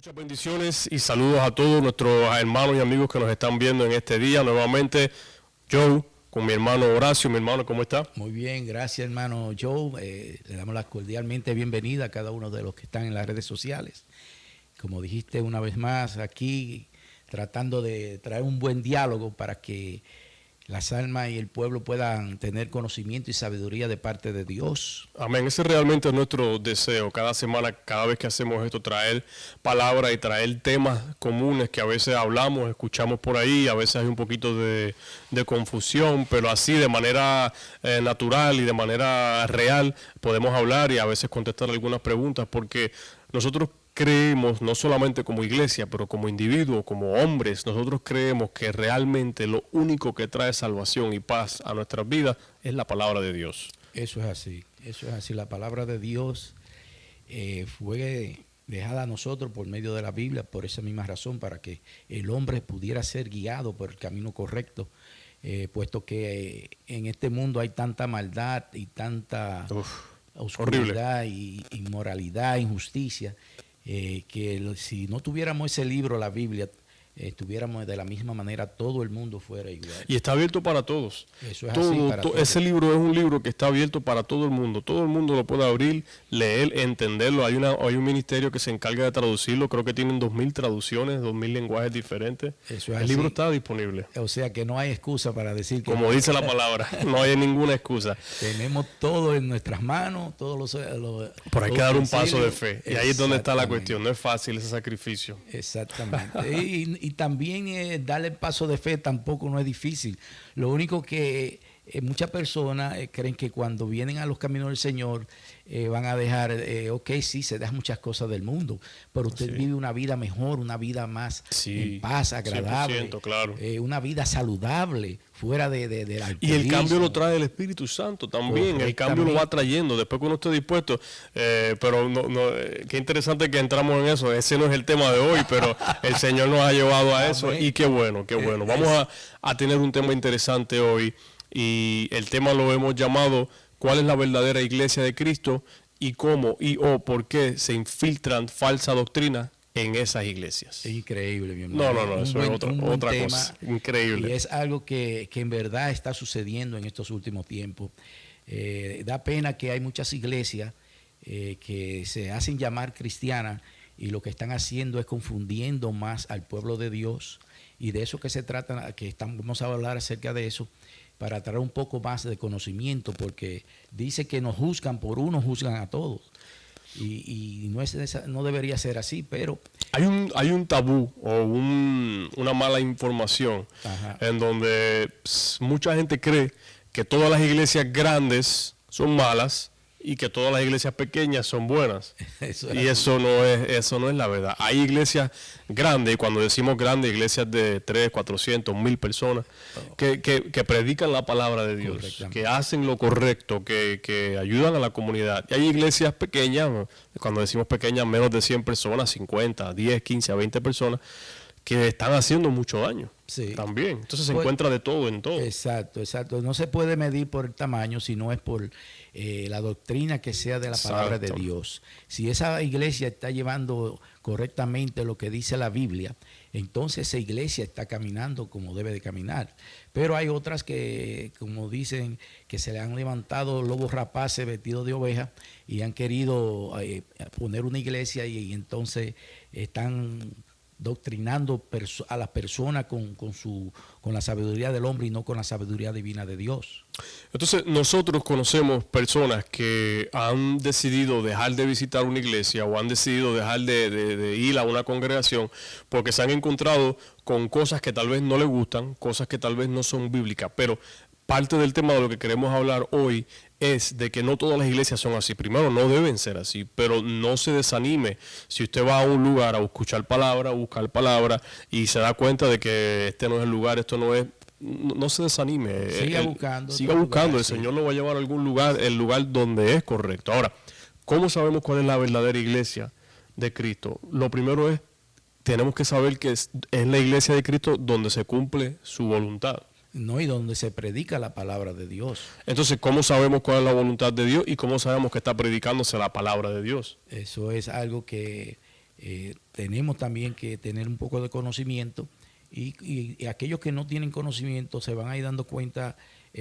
Muchas bendiciones y saludos a todos nuestros hermanos y amigos que nos están viendo en este día. Nuevamente, Joe, con mi hermano Horacio. Mi hermano, ¿cómo está? Muy bien, gracias hermano Joe. Le damos la cordialmente bienvenida a cada uno de los que están en las redes sociales. Como dijiste una vez más, aquí tratando de traer un buen diálogo para que las almas y el pueblo puedan tener conocimiento y sabiduría de parte de Dios. Amén. Ese realmente es nuestro deseo. Cada semana, cada vez que hacemos esto, traer palabras y traer temas comunes que a veces hablamos, escuchamos por ahí, a veces hay un poquito de confusión, pero así de manera natural y de manera real podemos hablar y a veces contestar algunas preguntas, porque nosotros creemos, no solamente como iglesia, pero como individuos, como hombres, nosotros creemos que realmente lo único que trae salvación y paz a nuestras vidas es la palabra de Dios. Eso es así, eso es así. La palabra de Dios fue dejada a nosotros por medio de la Biblia, por esa misma razón, para que el hombre pudiera ser guiado por el camino correcto, puesto que en este mundo hay tanta maldad y tanta oscuridad y inmoralidad, injusticia, que si no tuviéramos ese libro, la Biblia, estuviéramos de la misma manera, todo el mundo fuera igual. Y está abierto para todos. Eso es así para todos. Ese libro es un libro que está abierto para todo el mundo. Todo el mundo lo puede abrir, leer, entenderlo. Hay un ministerio que se encarga de traducirlo. Creo que tienen 2000 traducciones, 2000 lenguajes diferentes. Eso es el así. libro está disponible. O sea que no hay excusa para decir que... Como dice la palabra, no hay ninguna excusa. Tenemos todo en nuestras manos, todos los Pero hay que dar un paso de fe. Y ahí es donde está la cuestión. No es fácil ese sacrificio. Exactamente. Y también darle el paso de fe tampoco no es difícil. Lo único que muchas personas creen que cuando vienen a los caminos del Señor van a dejar, ok, sí, se dejan muchas cosas del mundo, pero usted vive una vida mejor, una vida más en paz, agradable, claro. Una vida saludable, fuera del alcoholismo. Y el cambio lo trae el Espíritu Santo también, el cambio lo va trayendo, después que uno esté dispuesto, pero qué interesante que entramos en eso, ese no es el tema de hoy, pero el Señor nos ha llevado a eso y qué bueno, qué bueno. Vamos a tener un tema interesante hoy y el tema lo hemos llamado ¿cuál es la verdadera iglesia de Cristo y cómo o por qué se infiltran falsa doctrina en esas iglesias? Increíble, mi hermano. No, eso es otra cosa. Increíble. Y es algo que en verdad está sucediendo en estos últimos tiempos. Da pena que hay muchas iglesias que se hacen llamar cristianas y lo que están haciendo es confundiendo más al pueblo de Dios. Y de eso que se trata, vamos a hablar acerca de eso, para traer un poco más de conocimiento, porque dice que nos juzgan por uno, juzgan a todos. Y no debería ser así, pero... Hay un tabú o una mala información en donde mucha gente cree que todas las iglesias grandes son malas y que todas las iglesias pequeñas son buenas. Eso no es la verdad. Hay iglesias grandes, y cuando decimos grandes, iglesias de 300, 400, 1000 personas, que predican la palabra de Dios, que hacen lo correcto, que ayudan a la comunidad. Y hay iglesias pequeñas, cuando decimos pequeñas, menos de 100 personas, 50, 10, 15 a 20 personas, que están haciendo mucho daño. Sí. También. Entonces se encuentra de todo en todo. Exacto. No se puede medir por el tamaño, sino es por la doctrina que sea de la palabra de Dios. Si esa iglesia está llevando correctamente lo que dice la Biblia, entonces esa iglesia está caminando como debe de caminar. Pero hay otras que, como dicen, que se le han levantado lobos rapaces vestidos de oveja y han querido poner una iglesia y entonces están doctrinando a las personas con la sabiduría del hombre y no con la sabiduría divina de Dios. Entonces nosotros conocemos personas que han decidido dejar de visitar una iglesia o han decidido dejar de ir a una congregación porque se han encontrado con cosas que tal vez no les gustan, cosas que tal vez no son bíblicas, pero parte del tema de lo que queremos hablar hoy es de que no todas las iglesias son así. Primero, no deben ser así, pero no se desanime. Si usted va a un lugar a escuchar palabra, a buscar palabra y se da cuenta de que este no es el lugar, esto no es, no se desanime. Siga buscando. Siga buscando. El Señor lo va a llevar a algún lugar, el lugar donde es correcto. Ahora, ¿cómo sabemos cuál es la verdadera iglesia de Cristo? Lo primero es, tenemos que saber que es la iglesia de Cristo donde se cumple su voluntad. No, y donde se predica la palabra de Dios. Entonces, ¿cómo sabemos cuál es la voluntad de Dios y cómo sabemos que está predicándose la palabra de Dios? Eso es algo que tenemos también que tener un poco de conocimiento y aquellos que no tienen conocimiento se van a ir dando cuenta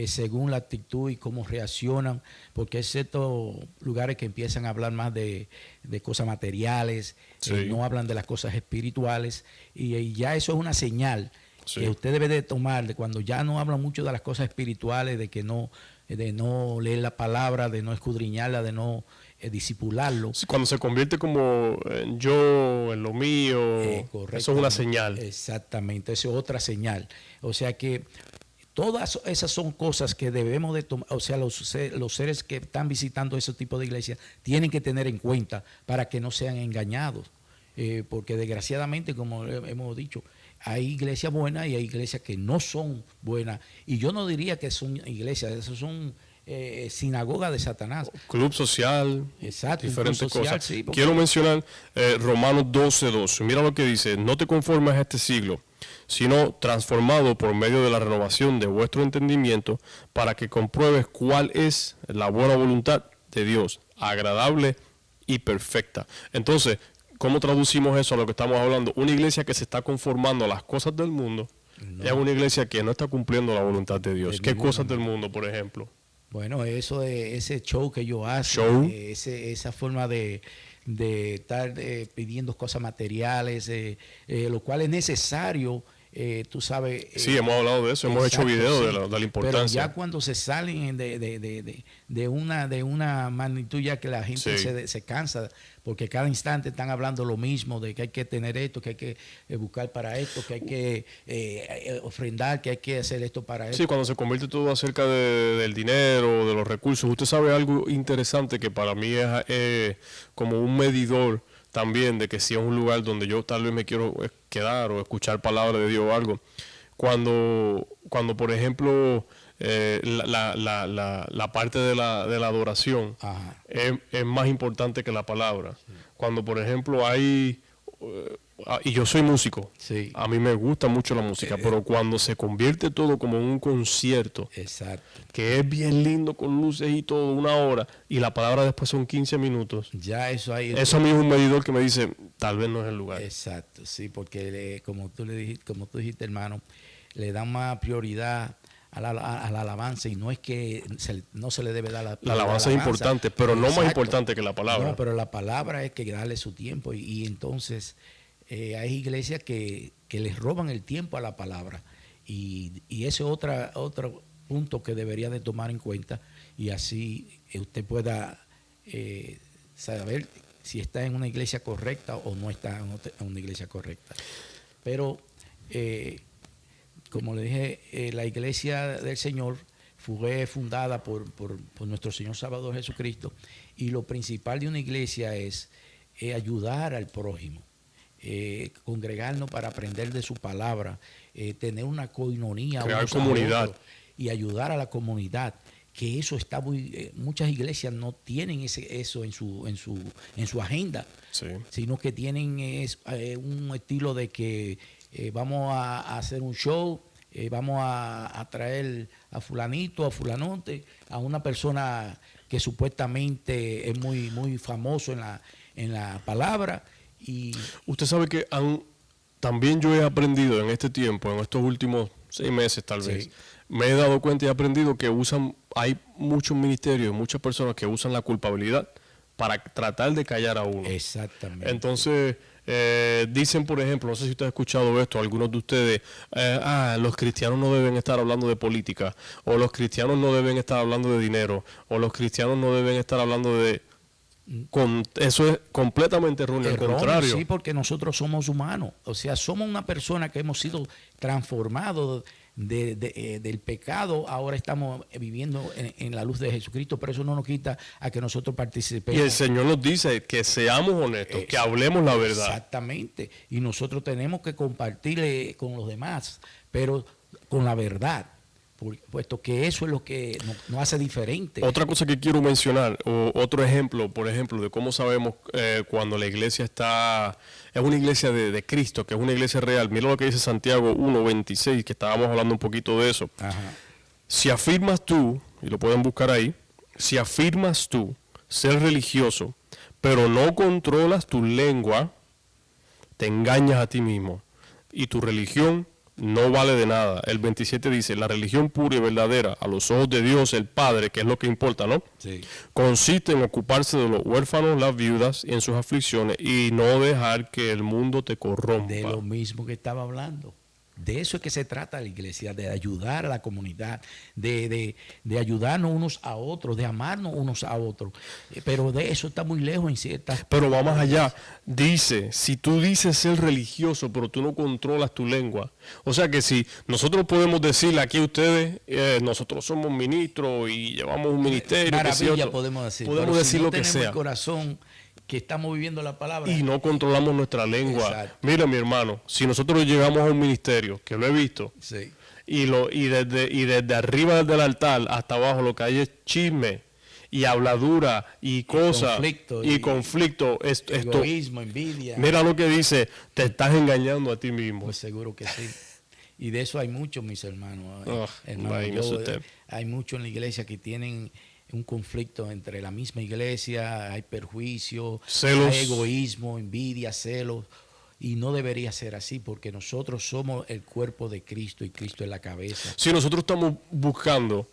según la actitud y cómo reaccionan, porque hay ciertos lugares que empiezan a hablar más de cosas materiales, sí. no hablan de las cosas espirituales, y ya eso es una señal Sí. que usted debe de tomar de cuando ya no hablan mucho de las cosas espirituales, de no leer la palabra, de no escudriñarla, de no disipularlo. Cuando se convierte como en yo, en lo mío, eso es una señal. Exactamente, eso es otra señal. O sea que todas esas son cosas que debemos de tomar, o sea, los seres que están visitando ese tipo de iglesias tienen que tener en cuenta para que no sean engañados. Porque desgraciadamente, como hemos dicho, hay iglesias buenas y hay iglesias que no son buenas. Y yo no diría que son iglesias, esos son sinagogas de Satanás. Club social, exacto, diferentes social, cosas. sí, porque... Quiero mencionar Romanos 12:2. Mira lo que dice: no te conformes a este siglo, sino transformado por medio de la renovación de vuestro entendimiento, para que compruebes cuál es la buena voluntad de Dios, agradable y perfecta. Entonces, ¿cómo traducimos eso a lo que estamos hablando? Una iglesia que se está conformando a las cosas del mundo es una iglesia que no está cumpliendo la voluntad de Dios. ¿Qué cosas del mundo, por ejemplo? Bueno, eso de ese show que ellos hacen, esa forma de estar pidiendo cosas materiales, lo cual es necesario, tú sabes. Sí, hemos hablado de eso, hemos hecho videos de la importancia. Pero ya cuando se salen de una magnitud ya que la gente se cansa, porque cada instante están hablando lo mismo, de que hay que tener esto, que hay que buscar para esto, que hay que ofrendar, que hay que hacer esto para esto. Sí, cuando se convierte todo acerca del dinero, de los recursos. Usted sabe algo interesante que para mí es como un medidor también de que si es un lugar donde yo tal vez me quiero quedar o escuchar palabra de Dios o algo. Cuando por ejemplo, la parte de la adoración es más importante que la palabra. Sí. Cuando, por ejemplo, hay... y yo soy músico, sí. A mí me gusta mucho la música, pero cuando se convierte todo como en un concierto, exacto, que es bien lindo con luces y todo, 1 hora, y la palabra después son 15 minutos, ya eso a mí es un medidor que me dice, tal vez no es el lugar. Exacto, sí, porque como tú dijiste, hermano, le dan más prioridad a la alabanza, y no es que no se le debe dar la alabanza es importante, pero no más importante que la palabra. No, pero la palabra es que darle su tiempo, y entonces hay iglesias que les roban el tiempo a la palabra, y ese es otro punto que debería de tomar en cuenta, y así usted pueda saber si está en una iglesia correcta o no está en una iglesia correcta. Pero como le dije, la iglesia del Señor fue fundada por nuestro Señor Salvador Jesucristo, y lo principal de una iglesia es ayudar al prójimo, congregarnos para aprender de su palabra, tener una coinonía, crear comunidad y ayudar a la comunidad. Que eso está muchas iglesias no tienen eso en su agenda, sí, sino que tienen un estilo de que vamos a hacer un show, vamos a traer a fulanito, a fulanote, a una persona que supuestamente es muy, muy famoso en la palabra. Y usted sabe que también yo he aprendido en este tiempo, en estos últimos 6 meses tal vez, me he dado cuenta y he aprendido que hay muchos ministerios, muchas personas que usan la culpabilidad para tratar de callar a uno. Exactamente. Entonces, dicen, por ejemplo, no sé si usted ha escuchado esto, algunos de ustedes, los cristianos no deben estar hablando de política, o los cristianos no deben estar hablando de dinero, o los cristianos no deben estar hablando de... eso es completamente erróneo, al contrario. Sí, porque nosotros somos humanos, o sea, somos una persona que hemos sido transformados del pecado, ahora estamos viviendo en la luz de Jesucristo, pero eso no nos quita a que nosotros participemos. Y el Señor nos dice que seamos honestos, que hablemos la verdad. Exactamente, y nosotros tenemos que compartirle con los demás, pero con la verdad, puesto que eso es lo que nos hace diferente. Otra cosa que quiero mencionar, o otro ejemplo, por ejemplo, de cómo sabemos cuando la iglesia es una iglesia de Cristo, que es una iglesia real. Mira lo que dice Santiago 1:26, que estábamos hablando un poquito de eso. Ajá. Si afirmas tú, y lo pueden buscar ahí, si afirmas tú ser religioso, pero no controlas tu lengua, te engañas a ti mismo y tu religión no vale de nada. El 27 dice, la religión pura y verdadera a los ojos de Dios el Padre, que es lo que importa, ¿no? Sí. Consiste en ocuparse de los huérfanos, las viudas y en sus aflicciones y no dejar que el mundo te corrompa. De lo mismo que estaba hablando. De eso es que se trata la iglesia, de ayudar a la comunidad, de ayudarnos unos a otros, de amarnos unos a otros. Pero de eso está muy lejos en ciertas... Pero va más allá. Dice, si tú dices ser religioso, pero tú no controlas tu lengua. O sea que si nosotros podemos decirle aquí a ustedes, nosotros somos ministros y llevamos un ministerio. Maravilla podemos decir. Podemos decir lo que sea. El corazón que estamos viviendo la palabra. Y no controlamos nuestra lengua. Exacto. Mira, mi hermano, si nosotros llegamos a un ministerio, que lo he visto, sí. y desde arriba del altar hasta abajo lo que hay es chisme y habladura y cosas y conflicto, egoísmo, envidia. Mira lo que dice, te estás engañando a ti mismo. Pues seguro que sí. Y de eso hay muchos, mis hermanos. Hay muchos en la iglesia que tienen un conflicto entre la misma iglesia, hay perjuicio, celos, hay egoísmo, envidia, celos, y no debería ser así porque nosotros somos el cuerpo de Cristo y Cristo es la cabeza. Si nosotros estamos buscando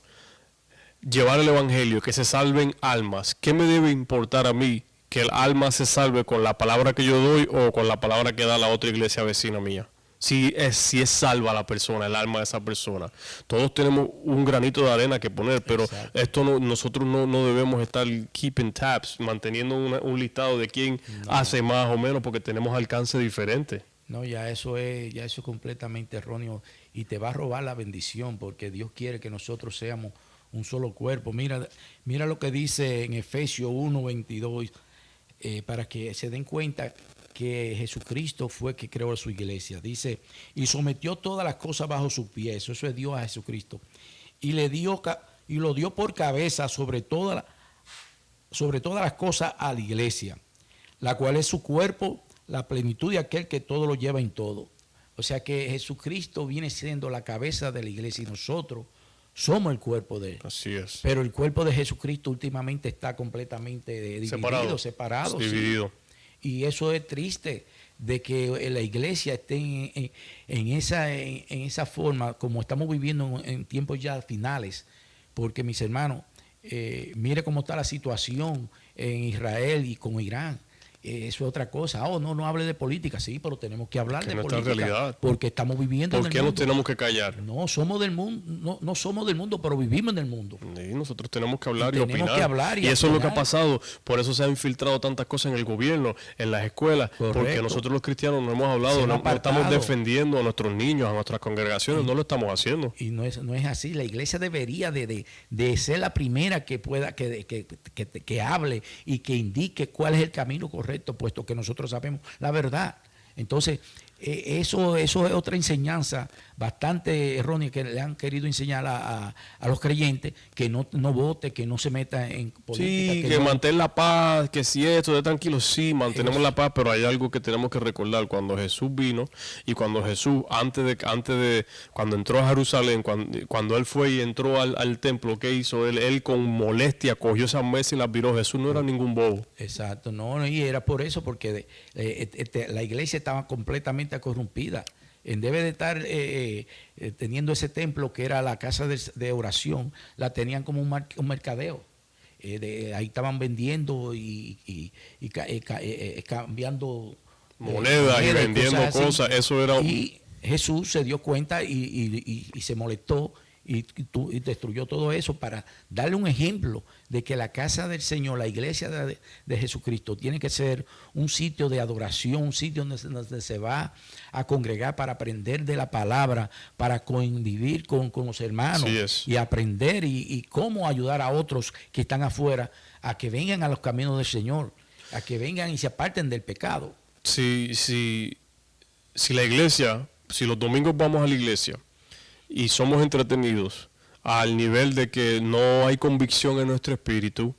llevar el evangelio, que se salven almas, ¿qué me debe importar a mí que el alma se salve con la palabra que yo doy o con la palabra que da la otra iglesia vecina mía? Si es salva la persona, el alma de esa persona. Todos tenemos un granito de arena que poner, pero exacto, esto nosotros no debemos estar keeping tabs, manteniendo un listado de quién hace más o menos, porque tenemos alcance diferente. No, ya eso es completamente erróneo y te va a robar la bendición, porque Dios quiere que nosotros seamos un solo cuerpo. Mira lo que dice en Efesios 1:22, para que se den cuenta que Jesucristo fue que creó su iglesia. Dice, y sometió todas las cosas bajo sus pies. Eso es Dios a Jesucristo. Y lo dio por cabeza sobre todas las cosas a la iglesia, la cual es su cuerpo, la plenitud de aquel que todo lo lleva en todo. O sea que Jesucristo viene siendo la cabeza de la iglesia y nosotros somos el cuerpo de él. Así es. Pero el cuerpo de Jesucristo últimamente está completamente dividido, separado. Dividido. Sí. Y eso es triste, de que la iglesia esté en esa forma, como estamos viviendo en tiempos ya finales. Porque, mis hermanos, mire cómo está la situación en Israel y con Irán. Eso es otra cosa. No hable de política, sí, pero tenemos que hablar de política. Realidad. Porque estamos viviendo en el mundo. ¿Por qué nos tenemos que callar? No somos del mundo, no somos del mundo, pero vivimos en el mundo. Sí, nosotros tenemos que hablar y opinar. Y eso es lo que ha pasado. Por eso se han infiltrado tantas cosas en el gobierno, en las escuelas. Correcto. Porque nosotros los cristianos no hemos hablado, no estamos defendiendo a nuestros niños, a nuestras congregaciones, no lo estamos haciendo. Y no es así. La iglesia debería de ser la primera que pueda, que hable y que indique cuál es el camino correcto, puesto que nosotros sabemos la verdad. Entonces, eso es otra enseñanza bastante errónea que le han querido enseñar a los creyentes, que no vote, que no se meta en política. Sí, que mantener la paz, que si esto, de tranquilo, sí, mantenemos la paz, pero hay algo que tenemos que recordar. Cuando Jesús vino y cuando Jesús, cuando entró a Jerusalén, cuando él fue y entró al templo, ¿qué hizo? Él con molestia cogió esa mesa y la viró. Jesús no era ningún bobo. Exacto, no, y era por eso, porque la iglesia estaba completamente corrompida. Debe de estar teniendo ese templo que era la casa de oración, la tenían como un mercadeo. Ahí estaban vendiendo y cambiando monedas y vendiendo cosas. Eso era. Y Jesús se dio cuenta y se molestó y destruyó todo eso para darle un ejemplo de que la casa del Señor, la iglesia de Jesucristo, tiene que ser un sitio de adoración, un sitio donde se va a congregar para aprender de la palabra, para convivir con los hermanos y aprender y cómo ayudar a otros que están afuera a que vengan a los caminos del Señor, a que vengan y se aparten del pecado. Si la iglesia, si los domingos vamos a la iglesia y somos entretenidos al nivel de que no hay convicción en nuestro espíritu,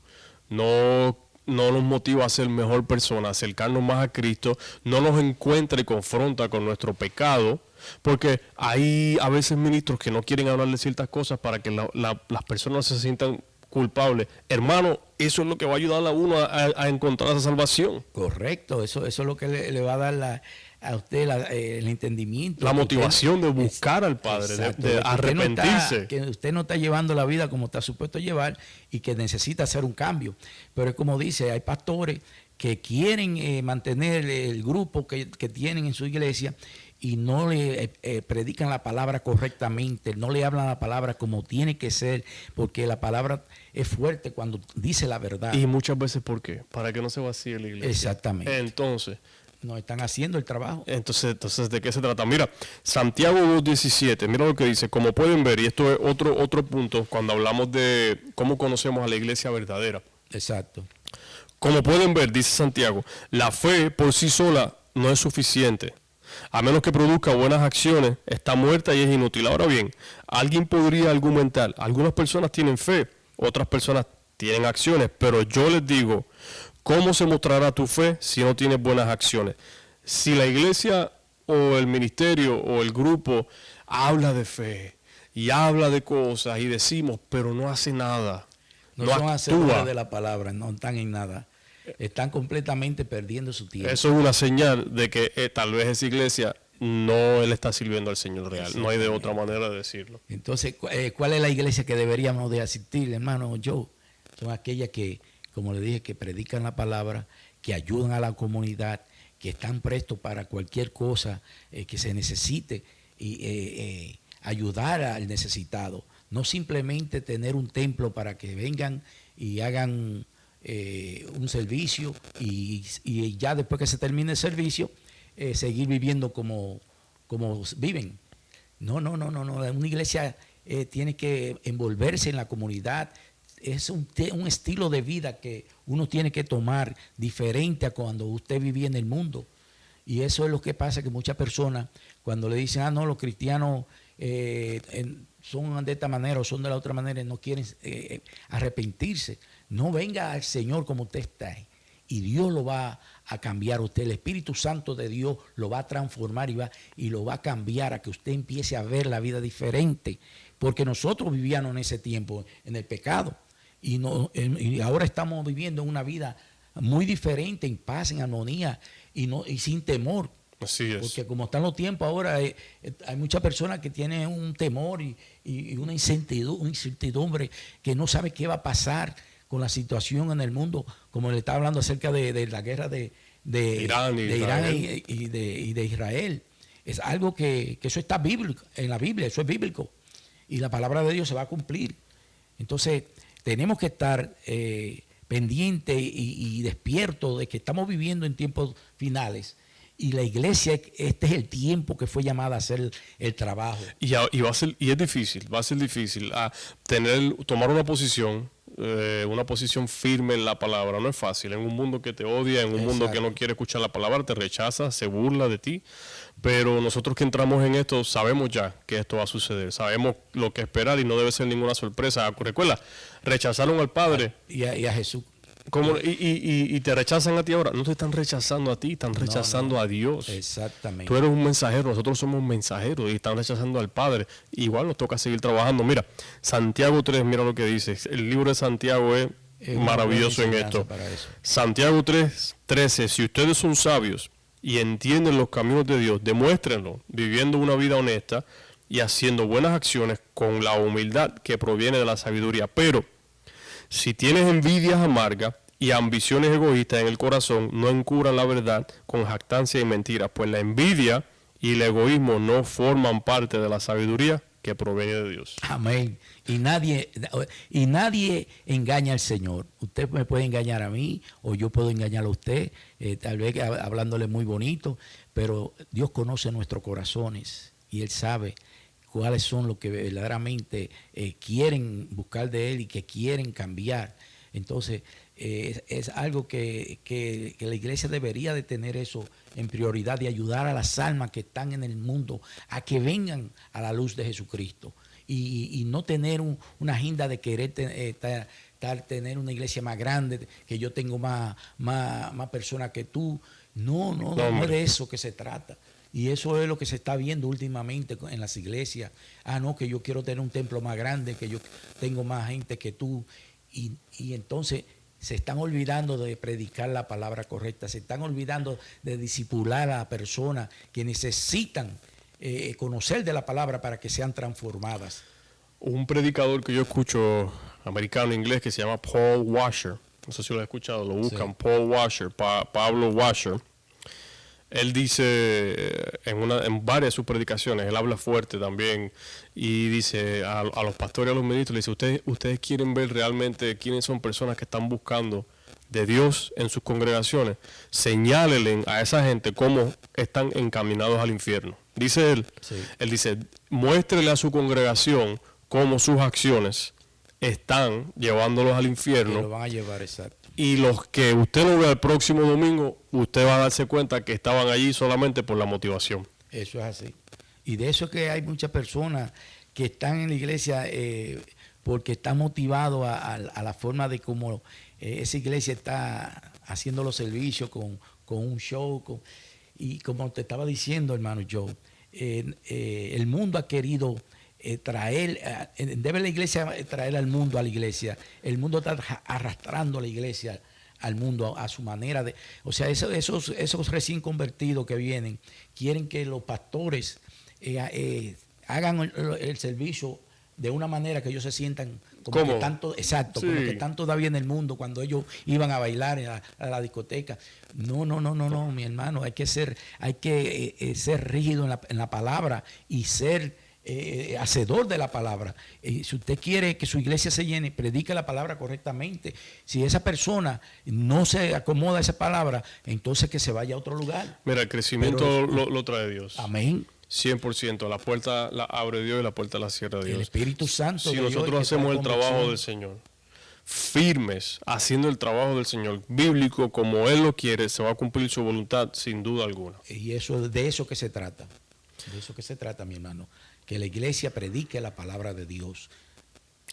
no nos motiva a ser mejor persona, a acercarnos más a Cristo, no nos encuentra y confronta con nuestro pecado, porque hay a veces ministros que no quieren hablar de ciertas cosas para que las personas se sientan culpables. Hermano, eso es lo que va a ayudar a uno a encontrar esa salvación. Correcto, eso es lo que le va a dar a usted el entendimiento. La motivación de buscar al Padre, de arrepentirse. Que usted no está llevando la vida como está supuesto llevar y que necesita hacer un cambio. Pero es como dice, hay pastores que quieren mantener el grupo que tienen en su iglesia y no le predican la palabra correctamente, no le hablan la palabra como tiene que ser, porque la palabra es fuerte cuando dice la verdad. Y muchas veces, ¿por qué? Para que no se vacíe la iglesia. Exactamente. Entonces, no están haciendo el trabajo. Entonces, ¿de qué se trata? Mira, Santiago 2:17, mira lo que dice. Como pueden ver, y esto es otro punto cuando hablamos de cómo conocemos a la iglesia verdadera. Exacto. Como pueden ver, dice Santiago, la fe por sí sola no es suficiente. A menos que produzca buenas acciones, está muerta y es inútil. Ahora bien, alguien podría argumentar, algunas personas tienen fe, otras personas tienen acciones, pero yo les digo, ¿cómo se mostrará tu fe si no tienes buenas acciones? Si la iglesia o el ministerio o el grupo habla de fe y habla de cosas y decimos, pero no hace nada, no son hacedores de la palabra, no están en nada. Están completamente perdiendo su tiempo. Eso es una señal de que tal vez esa iglesia no le está sirviendo al Señor real. No hay de otra manera de decirlo. Entonces, ¿cuál es la iglesia que deberíamos de asistir, hermano Joe? Son aquellas que, como le dije, que predican la palabra, que ayudan a la comunidad, que están prestos para cualquier cosa que se necesite y ayudar al necesitado. No simplemente tener un templo para que vengan y hagan un servicio y ya después que se termine el servicio seguir viviendo como viven. No. Una iglesia tiene que envolverse en la comunidad. Es un estilo de vida que uno tiene que tomar diferente a cuando usted vivía en el mundo. Y eso es lo que pasa, que muchas personas cuando le dicen, no, los cristianos son de esta manera o son de la otra manera, no quieren arrepentirse. No, venga al Señor como usted está y Dios lo va a cambiar a usted. El Espíritu Santo de Dios lo va a transformar y lo va a cambiar a que usted empiece a ver la vida diferente. Porque nosotros vivíamos en ese tiempo en el pecado y ahora estamos viviendo una vida muy diferente, en paz, en armonía y sin temor. Así es. Porque como están los tiempos ahora, hay muchas personas que tienen un temor y una incertidumbre, que no sabe qué va a pasar con la situación en el mundo, como le estaba hablando acerca de la guerra de Irán y de Israel. Es algo que eso está bíblico, en la Biblia, eso es bíblico. Y la palabra de Dios se va a cumplir. Entonces, tenemos que estar pendientes y despiertos de que estamos viviendo en tiempos finales. Y la iglesia, este es el tiempo que fue llamada a hacer el trabajo. Y es difícil, va a ser difícil tomar una posición firme en la palabra. No es fácil, en un mundo que te odia, en un mundo que no quiere escuchar la palabra, te rechaza, se burla de ti. Pero nosotros que entramos en esto sabemos ya que esto va a suceder, sabemos lo que esperar y no debe ser ninguna sorpresa. Recuerda, rechazaron al Padre y a Jesús. Y te rechazan a ti ahora. No te están rechazando a ti, están rechazando a Dios. Exactamente. Tú eres un mensajero, nosotros somos mensajeros y están rechazando al Padre. Igual nos toca seguir trabajando. Mira, Santiago 3, mira lo que dice. El libro de Santiago es maravilloso en esto. Santiago 3:13. Si ustedes son sabios y entienden los caminos de Dios, demuéstrenlo, viviendo una vida honesta y haciendo buenas acciones con la humildad que proviene de la sabiduría. Pero si tienes envidias amargas y ambiciones egoístas en el corazón, no encubran la verdad con jactancia y mentiras, pues la envidia y el egoísmo no forman parte de la sabiduría que proviene de Dios. Amén. Y nadie engaña al Señor. Usted me puede engañar a mí o yo puedo engañar a usted, tal vez hablándole muy bonito, pero Dios conoce nuestros corazones y Él sabe cuáles son los que verdaderamente quieren buscar de Él y que quieren cambiar. Entonces, es algo que la iglesia debería de tener eso en prioridad, de ayudar a las almas que están en el mundo a que vengan a la luz de Jesucristo y no tener una agenda de querer tener una iglesia más grande, que yo tengo más personas que tú. No es de eso que se trata. Y eso es lo que se está viendo últimamente en las iglesias. No, que yo quiero tener un templo más grande, que yo tengo más gente que tú. Y entonces se están olvidando de predicar la palabra correcta, se están olvidando de discipular a personas que necesitan conocer de la palabra para que sean transformadas. Un predicador que yo escucho, americano inglés, que se llama Paul Washer, no sé si lo has escuchado, lo buscan, sí. Paul Washer, Pablo Washer. Él dice en varias de sus predicaciones, él habla fuerte también y dice a los pastores y a los ministros, le dice, ustedes quieren ver realmente quiénes son personas que están buscando de Dios en sus congregaciones, señálenle a esa gente cómo están encaminados al infierno. Dice él, sí. Él dice, muéstrele a su congregación cómo sus acciones están llevándolos al infierno. Que lo van a llevar, exacto. Y los que usted lo vea el próximo domingo, usted va a darse cuenta que estaban allí solamente por la motivación. Eso es así. Y de eso que hay muchas personas que están en la iglesia porque están motivados a la forma de cómo esa iglesia está haciendo los servicios con un show. Y como te estaba diciendo, hermano Joe, el mundo ha querido debe la iglesia traer al mundo a la iglesia. El mundo está arrastrando a la iglesia al mundo a su manera de, o sea, esos recién convertidos que vienen quieren que los pastores hagan el servicio de una manera que ellos se sientan como que tanto, exacto, sí. Como que están todavía en el mundo cuando ellos iban a bailar a la discoteca. No, mi hermano, hay que ser rígido en la palabra y ser hacedor de la palabra. Si usted quiere que su iglesia se llene, predique la palabra correctamente. Si esa persona no se acomoda a esa palabra, entonces que se vaya a otro lugar. Mira, el crecimiento lo trae Dios. Amén. 100%. La puerta la abre Dios y la puerta la cierra Dios. El Espíritu Santo. Si nosotros hacemos el trabajo del Señor, firmes, haciendo el trabajo del Señor, bíblico, como Él lo quiere, se va a cumplir su voluntad sin duda alguna. Y de eso que se trata. De eso que se trata, mi hermano. Que la iglesia predique la palabra de Dios.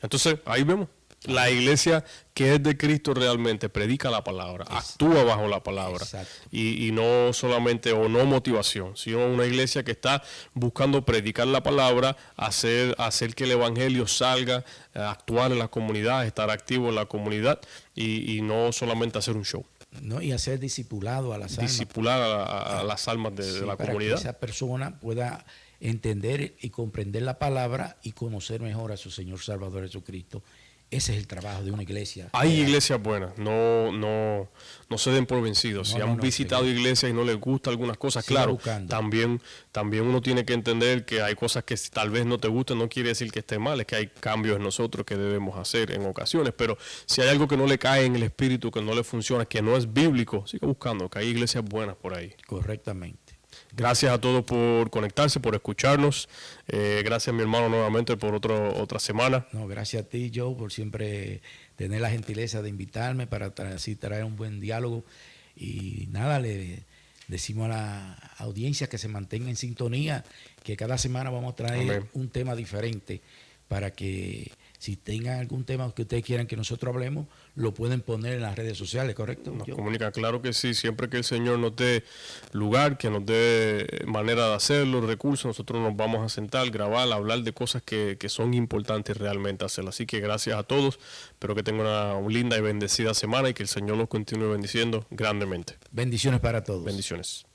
Entonces, ahí vemos. La iglesia que es de Cristo realmente predica la palabra, actúa bajo la palabra. Y no solamente, o no motivación, sino una iglesia que está buscando predicar la palabra, hacer que el evangelio salga, actuar en la comunidad, estar activo en la comunidad y no solamente hacer un show. No, y hacer discipulado a las almas. Discipular a las almas de la comunidad. Para que esa persona pueda entender y comprender la palabra y conocer mejor a su Señor Salvador Jesucristo. Ese es el trabajo de una iglesia. Hay iglesias buenas, no se den por vencidos. Si han visitado iglesias y no les gusta algunas cosas, claro, también uno tiene que entender que hay cosas que tal vez no te gusten, no quiere decir que esté mal, es que hay cambios en nosotros que debemos hacer en ocasiones, pero si hay algo que no le cae en el espíritu, que no le funciona, que no es bíblico, siga buscando, que hay iglesias buenas por ahí. Correctamente. Gracias a todos por conectarse, por escucharnos. Gracias, mi hermano, nuevamente por otra semana. No, gracias a ti, Joe, por siempre tener la gentileza de invitarme para así traer un buen diálogo. Y nada, le decimos a la audiencia que se mantenga en sintonía, que cada semana vamos a traer un tema diferente para que si tengan algún tema que ustedes quieran que nosotros hablemos, lo pueden poner en las redes sociales, ¿correcto? Nos comunica, claro que sí, siempre que el Señor nos dé lugar, que nos dé manera de hacerlo, recursos, nosotros nos vamos a sentar, grabar, hablar de cosas que son importantes realmente hacerlas. Así que gracias a todos, espero que tengan una linda y bendecida semana y que el Señor los continúe bendiciendo grandemente. Bendiciones para todos. Bendiciones.